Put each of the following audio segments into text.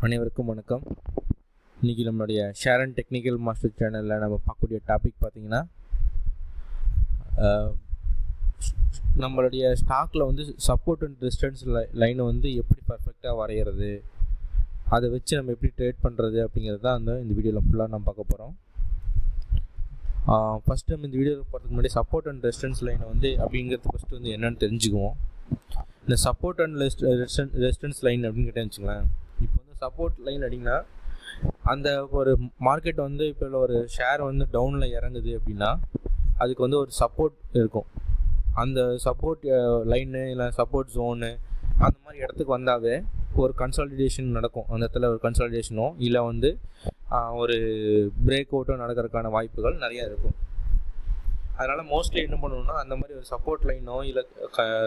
அனைவருக்கும் வணக்கம். இன்றைக்கி நம்மளுடைய ஷேர் அண்ட் டெக்னிக்கல் மாஸ்டர் சேனலில் நம்ம பார்க்கக்கூடிய டாபிக் பார்த்திங்கன்னா, நம்மளுடைய ஸ்டாக்கில் வந்து சப்போர்ட் அண்ட் ரெசிஸ்டன்ஸ் லைனை வந்து எப்படி பர்ஃபெக்டாக வரைகிறது, அதை வச்சு நம்ம எப்படி ட்ரேட் பண்ணுறது அப்படிங்கிறது தான் இந்த வீடியோவில் ஃபுல்லாக நம்ம பார்க்க போகிறோம். ஃபஸ்ட்டு நம்ம இந்த வீடியோவில் போகிறதுக்கு முன்னாடி சப்போர்ட் அண்ட் ரெசிஸ்டன்ஸ் லைனை வந்து அப்படிங்கிறது ஃபஸ்ட்டு வந்து என்னென்னு தெரிஞ்சுக்குவோம். இந்த சப்போர்ட் அண்ட் ரெசிஸ்டன்ஸ் லைன் அப்படின்னு கேட்டேன்னு வச்சுங்களேன். இப்போ வந்து சப்போர்ட் லைன் அப்படின்னா, அந்த ஒரு மார்க்கெட் வந்து இப்போ ஒரு ஷேர் வந்து டவுனில் இறங்குது அப்படின்னா அதுக்கு வந்து ஒரு சப்போர்ட் இருக்கும். அந்த சப்போர்ட் லைனு இல்லை சப்போர்ட் ஜோனு அந்த மாதிரி இடத்துக்கு வந்தாவே ஒரு கன்சாலிடேஷன் நடக்கும். அந்த இடத்துல ஒரு கன்சாலிடேஷனோ இல்லை வந்து ஒரு பிரேக் அவுட்டோ நடக்கிறதுக்கான வாய்ப்புகள் நிறையா இருக்கும். அதனால் மோஸ்ட்லி என்ன பண்ணணும்னா, அந்த மாதிரி ஒரு சப்போர்ட் லைனோ இல்லை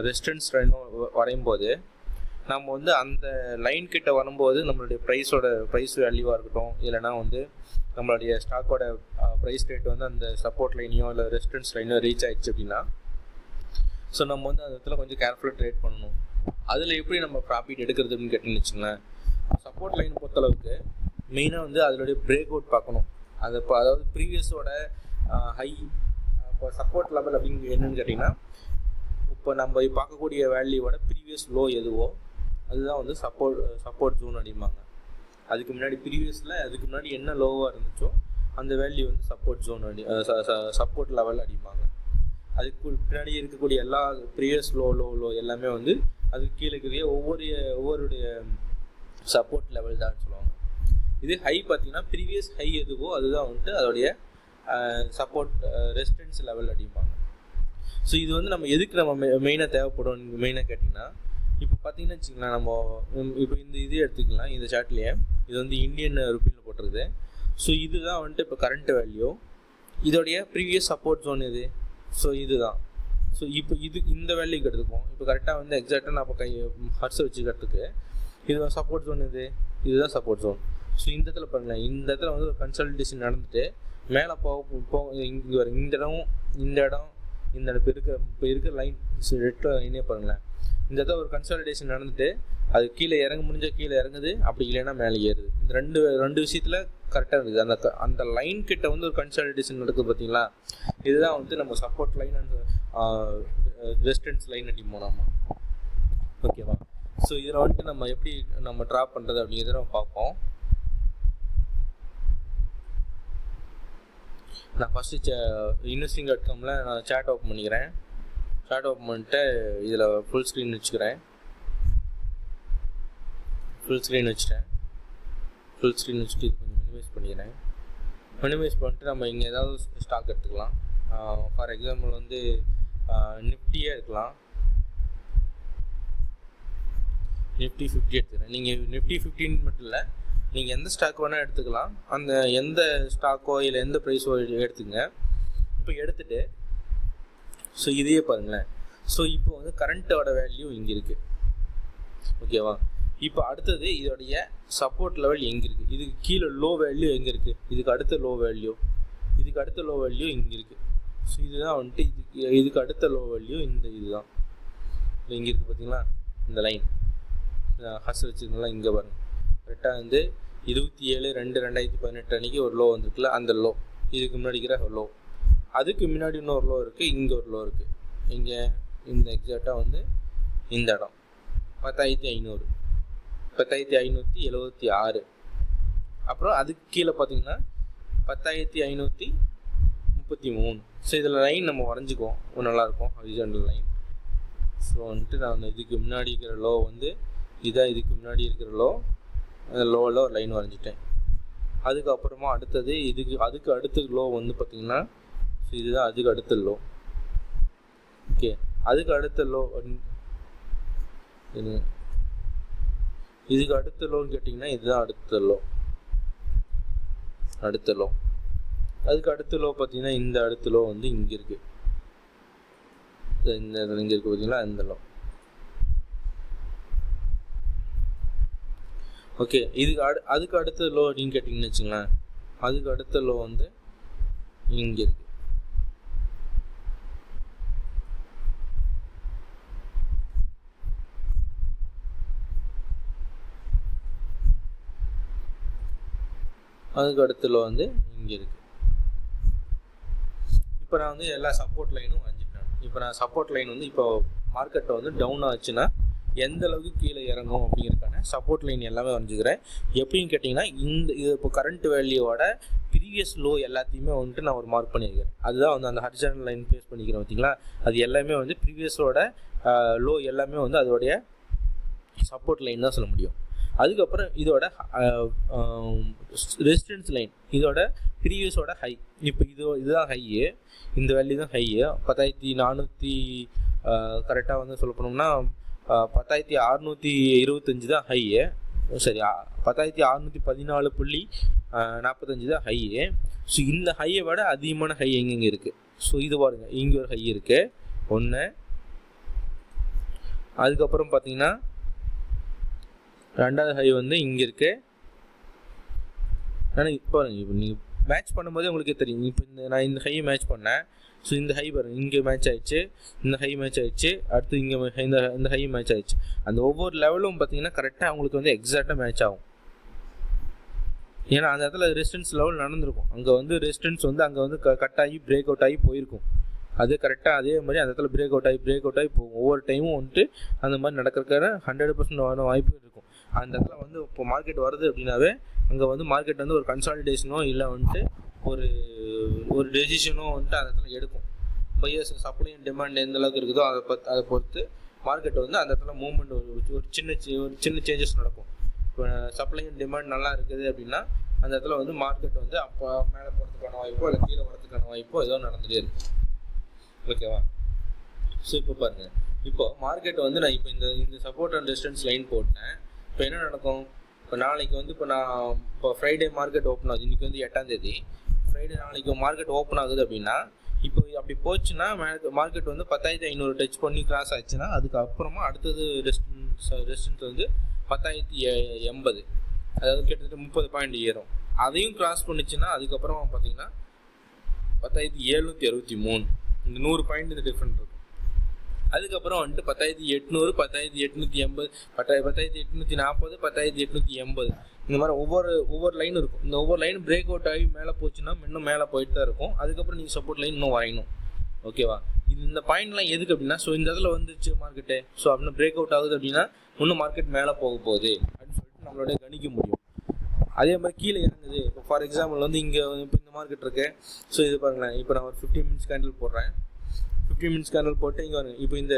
ரெசிஸ்டன்ஸ் லைனோ வரையும் போது நம்ம வந்து அந்த லைன் கிட்ட வரும்போது நம்மளுடைய ப்ரைஸ் வேல்யூவாக இருக்கட்டும், இல்லைனா வந்து நம்மளுடைய ஸ்டாக்கோட ப்ரைஸ் ரேட் வந்து அந்த சப்போர்ட் லைனையோ இல்லை ரெசிஸ்டன்ஸ் லைனோ ரீச் ஆகிடுச்சு அப்படின்னா, ஸோ நம்ம வந்து அந்த இடத்துல கொஞ்சம் கேர்ஃபுல்லாக ட்ரேட் பண்ணணும். அதில் எப்படி நம்ம ப்ராஃபிட் எடுக்கிறது அப்படின்னு கேட்டீங்கன்னு வச்சுங்களேன். சப்போர்ட் லைன் பொறுத்தளவுக்கு மெயினாக வந்து அதனுடைய பிரேக் அவுட் பார்க்கணும். அதாவது ப்ரீவியஸோட ஹை இப்போ சப்போர்ட் லெவல் அப்படின்னு என்னென்னு கேட்டிங்கன்னா, இப்போ நம்ம பார்க்கக்கூடிய வேல்யூவோட ப்ரீவியஸ் லோ எதுவோ அதுதான் வந்து சப்போர்ட் ஜோன் அடிப்பாங்க. அதுக்கு முன்னாடி என்ன லோவாக இருந்துச்சோ அந்த வேல்யூ வந்து சப்போர்ட் ஜோன் சப்போர்ட் லெவல் அடிப்பாங்க. அதுக்கு பின்னாடி இருக்கக்கூடிய எல்லா ப்ரீவியஸ் லோ எல்லாமே வந்து அதுக்கு கீழே இருக்கிற ஒவ்வொருடைய சப்போர்ட் லெவல் தான் சொல்லுவாங்க. இது ஹை பார்த்திங்கன்னா ப்ரீவியஸ் ஹை எதுவோ அதுதான் வந்துட்டு அதோடைய சப்போர்ட் ரெசிஸ்டன்ஸ் லெவல் அடிப்பாங்க. ஸோ இது வந்து நம்ம எதுக்கு நம்ம மெயினாக தேவைப்படும் மெயினாக கேட்டிங்கன்னா, இப்போ பார்த்தீங்கன்னா வச்சுக்கலாம், நம்ம இப்போ இது எடுத்துக்கலாம். இந்த சார்ட்லேயே இது வந்து இந்தியன் ருப்பியில் போட்டிருக்குது. ஸோ இதுதான் வந்துட்டு இப்போ கரண்ட் வேல்யூ. இதோடைய ப்ரீவியஸ் சப்போர்ட் ஜோன் இது. ஸோ இதுதான். ஸோ இப்போ இந்த வேல்யூக்கு எடுத்துக்கும். இப்போ கரெக்டாக வந்து எக்ஸாக்டாக நான் இப்போ ஹர்ட்ஸை வச்சுக்கிறதுக்கு இது சப்போர்ட் ஜோன் இதுதான் சப்போர்ட் ஜோன். ஸோ இந்த இடத்துல பாருங்களேன், இந்த இடத்துல வந்து ஒரு கன்சல்டேஷன் நடந்துட்டு மேலே இங்கே வரும் இந்த இடம் இப்போ இருக்கிற லைன் ரெட் லைனே பாருங்களேன். இந்த இடத்துல ஒரு கன்சாலிடேஷன் நடந்துட்டு அது கீழே கீழே இறங்குது, அப்படி இல்லைன்னா மேலே ஏறுது. இந்த ரெண்டு விஷயத்தில் கரெக்டாக இருக்குது. அந்த லைன் கிட்ட வந்து ஒரு கன்சாலிடேஷன் நடக்குது பார்த்தீங்களா, இதுதான் வந்து நம்ம support line and resistance line அடிப்போம் நம்ம. ஓகேவா? ஸோ இதில் வந்துட்டு நம்ம எப்படி நம்ம ட்ராப் பண்ணுறது அப்படிங்கிறத நம்ம பார்ப்போம். நான் ஃபஸ்ட்டு investing.comல நான் சேட் ஓப்பன் பண்ணிக்கிறேன். சேட் ஓப்பன் பண்ணிட்டு இதில் ஃபுல் ஸ்க்ரீன் வச்சுக்கிறேன். ஃபுல் ஸ்க்ரீன் வச்சுட்டு இது கொஞ்சம் மினிமைஸ் பண்ணிக்கிறேன். மினிமைஸ் பண்ணிட்டு நம்ம இங்கே ஏதாவது ஸ்டாக் எடுத்துக்கலாம். ஃபார் எக்ஸாம்பிள் வந்து நிஃப்டியே எடுக்கலாம். நிஃப்டி 50 எடுத்துக்கிறேன். நீங்கள் நிஃப்டி 15 மட்டும் இல்லை, நீங்கள் எந்த ஸ்டாக் வேணால் எடுத்துக்கலாம். அந்த எந்த ஸ்டாக்கோ இல்லை எந்த ப்ரைஸோ எடுத்துங்க. இப்போ எடுத்துகிட்டு ஸோ இதையே பாருங்களேன். ஸோ இப்போ வந்து கரண்ட்டோட வேல்யூ இங்கே இருக்குது. ஓகேவா? இப்போ அடுத்தது இதோடைய சப்போர்ட் லெவல் எங்கே இருக்குது, இதுக்கு கீழே லோ வேல்யூ எங்கே இருக்குது, இதுக்கு அடுத்த லோ வேல்யூ இங்கே இருக்குது. ஸோ இதுதான் வந்துட்டு இதுக்கு அடுத்த லோ வேல்யூ இதுதான் இங்கே இருக்குது. பார்த்தீங்களா, இந்த லைன் ஹஸ் வச்சுருக்கலாம். இங்கே பாருங்கள், கரெக்டாக வந்து 27/2/2018 அன்றைக்கி ஒரு லோ வந்துருக்குல்ல, அந்த லோ இதுக்கு முன்னாடி இருக்கிற லோ, அதுக்கு முன்னாடி இன்னொரு லோ இருக்குது, இங்கே ஒரு லோ இருக்குது. இங்கே இந்த எக்ஸாக்டாக வந்து இந்த இடம் 10,500 10,576. அப்புறம் அதுக்கு கீழே பார்த்தீங்கன்னா 10,533. ஸோ இதில் லைன் நம்ம வரைஞ்சிக்குவோம், நல்லாயிருக்கும் ஹரிசாண்டல் லைன். ஸோ வந்துட்டு நான் இதுக்கு முன்னாடி இருக்கிற லோ வந்து இதான், இதுக்கு முன்னாடி இருக்கிற லோ, அந்த லோவில் ஒரு லைன் வரைஞ்சிட்டேன். அதுக்கப்புறமா அடுத்தது அதுக்கு அடுத்த லோ வந்து பார்த்திங்கன்னா, ஸோ இதுதான் அதுக்கு அடுத்த லோ. ஓகே, அதுக்கு அடுத்த லோ இதுக்கு அடுத்த லோன்னு கேட்டிங்கன்னா இதுதான் அடுத்த லோ. அதுக்கு அடுத்த லோ பார்த்திங்கன்னா இந்த அடுத்த லோ வந்து இங்கே இருக்குது. இங்கே இருக்குது பார்த்தீங்களா, இந்த லோ. ஓகே, அதுக்கு அடுத்த லோ அப்படின்னு கேட்டிங்கன்னு வச்சுங்களேன், அதுக்கு அடுத்த லோ வந்து இங்கே இருக்குது. அதுக்கு அடுத்துல வந்து இங்கே இருக்குது. இப்போ நான் வந்து எல்லா சப்போர்ட் லைனும் வரைஞ்சிட்டேன். இப்போ நான் சப்போர்ட் லைன் வந்து இப்போ மார்க்கெட்டை வந்து டவுன் ஆச்சுன்னா எந்த அளவுக்கு கீழே இறங்கும் அப்படிங்கிறதுக்கான சப்போர்ட் லைன் எல்லாமே வரைஞ்சிக்கிறேன். எப்படின்னு கேட்டிங்கன்னா இது இப்போ கரண்ட் வேல்யூவோட ப்ரீவியஸ் லோ எல்லாத்தையுமே வந்துட்டு நான் ஒரு மார்க் பண்ணியிருக்கேன். அதுதான் வந்து அந்த ஹரிசாண்டல் லைன் பேஸ் பண்ணிக்கிறேன் பார்த்தீங்களா. அது எல்லாமே வந்து ப்ரீவியஸோட லோ எல்லாமே வந்து அதோடைய சப்போர்ட் லைன் தான் சொல்ல முடியும். அதுக்கப்புறம் இதோட ரெசிஸ்டன்ஸ் லைன் இதோட ப்ரீவியஸோட ஹை. இப்போ இதுதான் ஹையு, இந்த வேல்யூ தான் ஹையு 10400 கரெக்டாக வந்து சொல்ல போனோம்னா 10625 தான் ஹையு. சரி 10614.45 தான் ஹையு. ஸோ இந்த ஹையை விட அதிகமான ஹை எங்கெங்கே இருக்குது. ஸோ இது பாருங்கள், இங்கே ஒரு ஹை இருக்குது ஒன்று. அதுக்கப்புறம் பார்த்தீங்கன்னா ரெண்டாவது ஹை வந்து இங்கே இருக்குது. ஆனால் இப்போ பாருங்கள், இப்போ நீங்கள் மேட்ச் பண்ணும்போதே உங்களுக்கே தெரியும். இப்போ நான் இந்த ஹையை மேட்ச் பண்ணேன். ஸோ இந்த ஹை பாருங்கள், இங்கே மேட்ச் ஆகிடுச்சு, இந்த ஹை மேட்ச் ஆகிடுச்சு, அடுத்து இங்கே இந்த ஹை மேட்ச் ஆகிடுச்சு. அந்த ஒவ்வொரு லெவலும் பார்த்தீங்கன்னா கரெக்டாக அவங்களுக்கு வந்து எக்ஸாக்டாக மேட்ச் ஆகும். ஏன்னா அந்த இடத்துல ரெசிஸ்டன்ஸ் லெவல் நடந்திருக்கும். அங்கே வந்து ரெசிஸ்டன்ஸ் வந்து அங்கே வந்து கட் ஆகி பிரேக் அவுட் ஆகி போயிருக்கும். அது கரெக்டாக அதே மாதிரி அந்த இடத்துல பிரேக் அவுட் ஆகி போகும். ஒவ்வொரு டைமும் வந்துட்டு அந்த மாதிரி நடக்கிறதுக்கான 100% வாய்ப்பு இருக்கும். அந்த இடத்துல வந்து இப்போ மார்க்கெட் வருது அப்படின்னாவே அங்கே வந்து மார்க்கெட் வந்து ஒரு கன்சாலிடேஷனோ இல்லை வந்துட்டு ஒரு டெசிஷனோ வந்துட்டு அந்த இடத்துல எடுக்கும். பையர்ஸ் சப்ளை அண்ட் டிமாண்ட் எந்த அளவுக்கு இருக்குதோ அதை பொறுத்து மார்க்கெட் வந்து அந்த இடத்துல மூவ்மெண்ட் ஒரு சின்ன சேஞ்சஸ் நடக்கும். இப்போ சப்ளை அண்ட் டிமாண்ட் நல்லா இருக்குது அப்படின்னா அந்த இடத்துல வந்து மார்க்கெட் வந்து அப்போ மேலே போகிறதுக்கான வாய்ப்போ இல்லை கீழே வரதுக்கான வாய்ப்போ ஏதோ நடந்துகிட்டே இருக்கும். ஓகேவா. ஸோ இப்போ பாருங்கள், இப்போ மார்க்கெட் வந்து நான் இந்த சப்போர்ட் அண்ட் ரெசிஸ்டன்ஸ் லைன் போட்டேன். இப்போ என்ன நடக்கும், இப்போ நாளைக்கு வந்து இப்போ ஃப்ரைடே மார்க்கெட் ஓப்பன் ஆகுது. இன்றைக்கி வந்து 8ஆம் தேதி ஃப்ரைடே. நாளைக்கு மார்க்கெட் ஓப்பன் ஆகுது அப்படின்னா இப்போ அப்படி போச்சுன்னா மார்க்கெட் வந்து 10,500 டச் பண்ணி கிராஸ் ஆச்சுன்னா அதுக்கப்புறமா அடுத்தது ரெசிஸ்டன்ஸ் வந்து 10,080, அதாவது கிட்டத்தட்ட 30 பாயிண்ட் ஏறும். அதையும் கிராஸ் பண்ணிச்சுன்னா அதுக்கப்புறமா பார்த்தீங்கன்னா 10,763, இந்த 100 பாயிண்ட் இந்த டிஃப்ரெண்ட் இருக்கும். அதுக்கப்புறம் வந்துட்டு 10,800, 10,880, 10,840, 10,880 இந்த மாதிரி ஒவ்வொரு லைன் இருக்கும். இந்த ஒவ்வொரு லைன் பிரேக் அவுட் ஆகி மேலே போச்சுன்னா இன்னும் மேலே போயிட்டு தான் இருக்கும். அதுக்கப்புறம் நீங்கள் சப்போர்ட் லைன் இன்னும் வரையணும். ஓகேவா. இந்த பாயிண்ட்லாம் எதுக்கு அப்படின்னா, ஸோ இந்த இதில் வந்துச்சு மார்க்கெட்டு, ஸோ அப்படின்னு பிரேக் அவுட் ஆகுது அப்படின்னா இன்னும் மார்க்கெட் மேலே போக போகுது அப்படின்னு சொல்லிட்டு நம்மளோட கணிக்க முடியும். அதே மாதிரி கீழே இறங்குது. இப்போ ஃபார் எக்ஸாம்பிள் வந்து இங்கே இப்போ இந்த மார்க்கெட் இருக்கு. ஸோ இது பாருங்களேன், இப்போ நான் ஒரு 15 மினிட்ஸ் கேண்டில் போடுறேன். 15 மினிட்ஸ் கேண்டில் போட்டு இங்கே வருங்க. இப்போ இந்த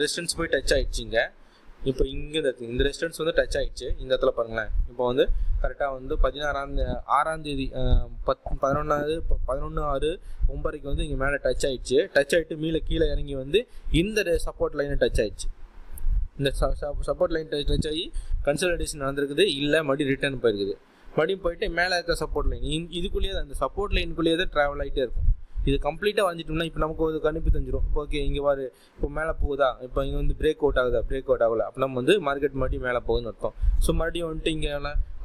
ரெசிஸ்டன்ஸ் போய் டச் ஆகிடுச்சிங்க. இப்போ இங்கே இந்த ரெசிஸ்டன்ஸ் வந்து டச் ஆகிடுச்சு. இந்த இடத்துல பாருங்களேன், இப்போ வந்து கரெக்டாக வந்து 6ஆம் தேதி 11/6/9 வந்து இங்கே மேலே டச் ஆகிடுச்சு. டச் ஆகிட்டு கீழே இறங்கி வந்து இந்த சப்போர்ட் லைனை டச் ஆகிடுச்சு. இந்த சப்போர்ட் லைன் டச் ஆகி கன்சல்டேஷன் நடந்திருக்குது, இல்லை மறுபடியும் ரிட்டர்ன் போயிருக்குது. மறுபடியும் போயிட்டு மேலே இருக்க சப்போர்ட் லைன் இதுக்குள்ளேயே தான், இந்த சப்போர்ட் லைனுக்குள்ளேயே தான் ட்ராவல் ஆகிட்டே இருக்கும். இது கம்ப்ளீட்டாக வந்துட்டோம்னா இப்போ நமக்கு ஒரு கணிப்பு தெரிஞ்சிடும். இப்போ ஓகே இங்கே இப்போ மேலே போகுதா, இப்போ இங்கே வந்து பிரேக் அவுட் ஆகுதா, பிரேக் அவுட் ஆகலை அப்போ நம்ம வந்து மார்க்கெட் மறுபடியும் மேலே போகுதுன்னு அர்த்தம். ஸோ மறுபடியும் வந்துட்டு இங்கே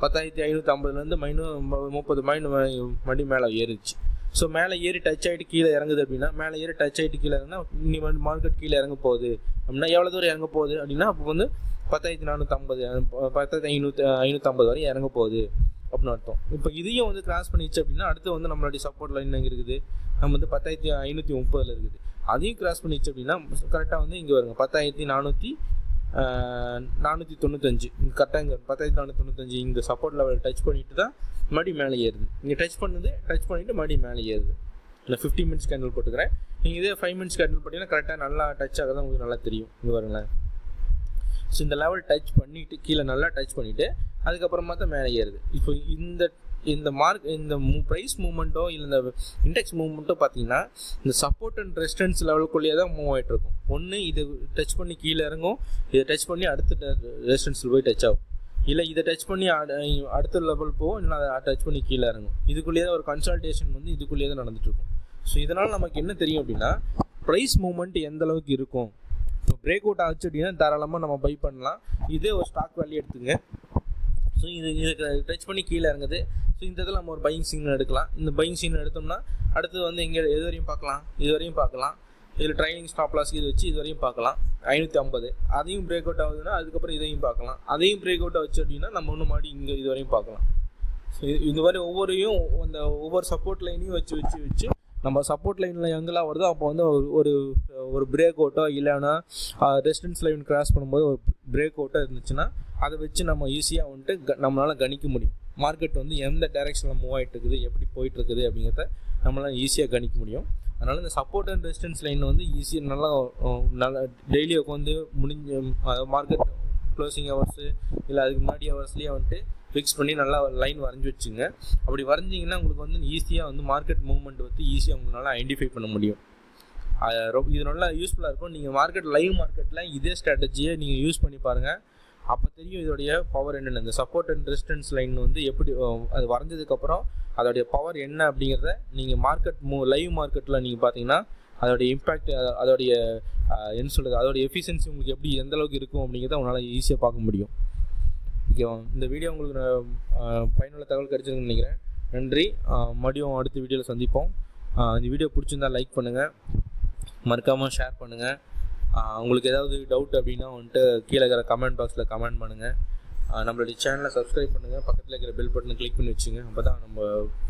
10,550 -30 பாயிண்ட் மறுபடியும் மேலே ஏறிச்சு. ஸோ மேலே ஏறி டச் ஆகிட்டு கீழே இறங்குது அப்படின்னா, மேலே ஏறி டச் ஆகிட்டு கீழே இறங்குனா இனி வந்து மார்க்கெட் கீழே இறங்க போகுது அப்படின்னா எவ்வளோ தூரம் இறங்க போகுது அப்படின்னா அப்போ வந்து 10,450 10,550 வரையும் இறங்க போகுது அப்படின்னு அர்த்தம். இப்போ இதையும் வந்து கிராஸ் பண்ணிச்சு அப்படின்னா அடுத்து வந்து நம்மளுடைய சப்போர்ட் லைன் எங்கே இருக்குது, நம்ம வந்து 10,530 இருக்குது. அதையும் கிராஸ் பண்ணிச்சு அப்படின்னா கரெக்டாக வந்து இங்கே வருங்க 10,495 கரெக்டாக இங்கே 10,495 இந்த சப்போர்ட் லெவல் டச் பண்ணிட்டு தான் மறுபடியும் மேலே ஏறுது. இங்கே டச் பண்ணிவிட்டு மறுபடியும் மேலே ஏறுது. இல்லை 15 மினிட்ஸ் கேண்டில் போட்டுக்கிறேன். நீங்கள் இதே 5 மினிட்ஸ் கேண்டில் போட்டிங்கன்னா கரெக்டாக நல்லா டச் ஆக தான் உங்களுக்கு நல்லா தெரியும். இங்கே வருங்களேன். ஸோ இந்த லெவல் டச் பண்ணிவிட்டு கீழே நல்லா டச் பண்ணிவிட்டு அதுக்கப்புறமா தான் மேலே ஏறுது. இப்போ இந்த ப்ரைஸ் மூவ்மெண்ட்டோ இல்லை இந்த இண்டெக்ஸ் மூவ்மெண்ட்டோ பார்த்தீங்கன்னா இந்த சப்போர்ட் அண்ட் ரெசிஸ்டன்ஸ் லெவலுக்குள்ளேயே தான் மூவ் ஆகிட்டு இருக்கும். ஒன்று இது டச் பண்ணி கீழே இறங்கும், இதை டச் பண்ணி அடுத்த ரெசிஸ்டன்ஸில் போய் டச் ஆகும், இல்லை இதை டச் பண்ணி அடுத்த லெவல் போகும், இல்லை அதை டச் பண்ணி கீழே இறங்கும். இதுக்குள்ளேயே தான் ஒரு கன்சல்டேஷன் வந்து இதுக்குள்ளேயே தான் நடந்துகிட்ருக்கும். ஸோ இதனால் நமக்கு என்ன தெரியும் அப்படின்னா ப்ரைஸ் மூவ்மெண்ட் எந்த அளவுக்கு இருக்கும். இப்போ பிரேக் அவுட் ஆச்சு அப்படின்னா தாராளமாக நம்ம பை பண்ணலாம். இதே ஒரு ஸ்டாக் வேல்யூ எடுத்துங்க. ஸோ இது டச் பண்ணி கீழே இறங்குது. ஸோ இந்த இதில் நம்ம ஒரு பையிங் சிக்னல் எடுக்கலாம். இந்த பையிங் சிக்னல் எடுத்தோம்னா அடுத்து வந்து இங்கே இது வரையும் பார்க்கலாம். இதில் ட்ரைனிங் ஸ்டாப் லாஸ் இது வச்சு இது வரையும் பார்க்கலாம் 550. அதையும் பிரேக் அவுட் ஆகுதுன்னா அதுக்கப்புறம் இதையும் பார்க்கலாம். அதையும் பிரேக் அவுட் ஆச்சு அப்படின்னா நம்ம ஒன்று மாடி இங்கே இது வரையும் பார்க்கலாம். இந்த மாதிரி ஒவ்வொரு சப்போர்ட் லைனையும் வச்சு நம்ம சப்போர்ட் லைனில் எங்கெல்லாம் வருதோ அப்போ வந்து ஒரு பிரேக் அவுட்டோ இல்லைன்னா ரெசிஸ்டன்ஸ் லைன் கிராஸ் பண்ணும்போது ஒரு பிரேக் அவுட்டோ இருந்துச்சுன்னா அதை வச்சு நம்ம ஈஸியாக வந்துட்டு நம்மளால் கணிக்க முடியும். மார்க்கெட் வந்து எந்த டைரெக்ஷனில் மூவ் ஆகிட்டு இருக்குது, எப்படி போயிட்டுருக்குது அப்படிங்கிறத நம்மளால் ஈஸியாக கணிக்க முடியும். அதனால் இந்த சப்போர்ட் அண்ட் ரெசிஸ்டன்ஸ் லைன் வந்து ஈஸியாக நல்லா டெய்லி உட்காந்து மார்க்கெட் க்ளோசிங் ஹவர்ஸு இல்லை அதுக்கு முன்னாடி ஹவர்ஸ்லேயே வந்துட்டு ஃபிக்ஸ் பண்ணி நல்லா லைன் வரைஞ்சி வச்சுங்க. அப்படி வரைஞ்சிங்கன்னா உங்களுக்கு வந்து ஈஸியாக வந்து மார்க்கெட் மூவ்மெண்ட் வந்து ஈஸியாக உங்களால் ஐடென்டிஃபை பண்ண முடியும். இது நல்லா யூஸ்ஃபுல்லாக இருக்கும். நீங்கள் லைவ் மார்க்கெட்டில் இதே ஸ்ட்ராட்டஜியை நீங்கள் யூஸ் பண்ணி பாருங்கள். அப்போ தெரியும் இதோடைய பவர் என்னென்ன. இந்த சப்போர்ட் அண்ட் ரெசிஸ்டன்ஸ் லைன் வந்து எப்படி அது வரைஞ்சதுக்கப்புறம் அதோடைய பவர் என்ன அப்படிங்கிறத நீங்கள் லைவ் மார்க்கெட்டில் நீங்கள் பார்த்தீங்கன்னா அதோடைய இம்பேக்ட், அதோடைய என்ன சொல்கிறது, அதோடைய எஃபிஷியன்சி உங்களுக்கு எப்படி எந்த அளவுக்கு இருக்கும் அப்படிங்கிறத உங்களால் ஈஸியாக பார்க்க முடியும். ஓகேவா? இந்த வீடியோ உங்களுக்கு பயனுள்ள தகவல் கிடைச்சிருக்குன்னு நினைக்கிறேன். நன்றி. மறுபடியும் அடுத்த வீடியோவில் சந்திப்போம். இந்த வீடியோ பிடிச்சிருந்தால் லைக் பண்ணுங்கள், மறக்காமல் ஷேர் பண்ணுங்கள். உங்களுக்கு ஏதாவது டவுட் அப்படின்னா வந்துட்டு கீழே இருக்கிற கமெண்ட் பாக்ஸில் கமெண்ட் பண்ணுங்கள். நம்மளுடைய சேனலை சப்ஸ்கிரைப் பண்ணுங்கள், பக்கத்தில் இருக்கிற பெல் பட்டனை கிளிக் பண்ணி வச்சுங்க. அப்போ தான் நம்ம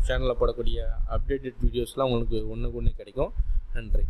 சேனலில் போடக்கூடிய அப்டேட்டட் வீடியோஸ்லாம் உங்களுக்கு ஒன்றுக்கு ஒன்று கிடைக்கும். நன்றி.